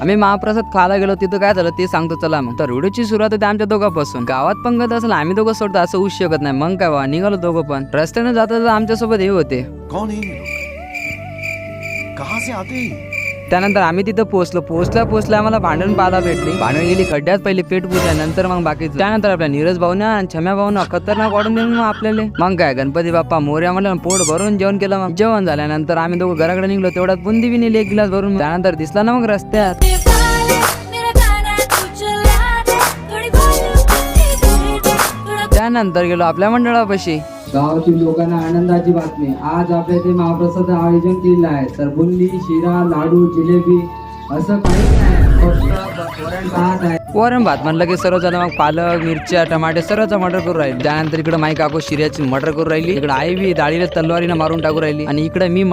आम्ही महाप्रसाद खायला गेलो, तिथं काय झालं ते सांगतो चला. मग तर व्हिडिओची सुरुवात होते आमच्या दोघांपासून. गावात पंगत असेल आम्ही दोघं सोडतो असं होऊ शकत नाही. मग काय बा निघालो दोघं पण. रस्त्याने जाता आमच्यासोबत हे होते. कौन है ये लोग? कहाँ से आते हैं? त्यानंतर आम्ही तिथं पोहोचल्या आम्हाला भांडण पाहायला भेटली. भांडण गेली खड्ड्यात, पहिले पेट पुजल्या, नंतर मग बाकी. त्यानंतर आपल्या नीरज भाऊना आणि छम्या भाऊना खतरनाक वाढून दिलं मग आपल्याला. मग काय गणपती बाप्पा मोरया म्हणलं, पोट भरून जेवण केलं. मग जेवण झाल्यानंतर आम्ही दोघं घराकडे निघलो. तेवढ्यात बुंदी बी नेली 1 गिलास भरून. त्यानंतर दिसला ना मग रस्त्यात त्यानंतर गेलो आपल्या मंडळापाशी. गावातील लोकांना आनंदाची बातमी, आज आपल्या ते महाप्रसाद आयोजन केलेलं आहे. तर बुंदी, शिरा, लाडू, जिलेबी असं काहीच नाही, फक्त वरण भात आहे. वरण भात म्हणलं की सर्व जण मग पालक, मिरच्या, टमाटे सर्वचा मटर करून राहील. त्यानंतर इकडे माई काकू शिऱ्याची मटर करून राहिली. इकडे आई बी डाळीला तलवारीनं मारून टाकू राहिली. आणि इकडे मी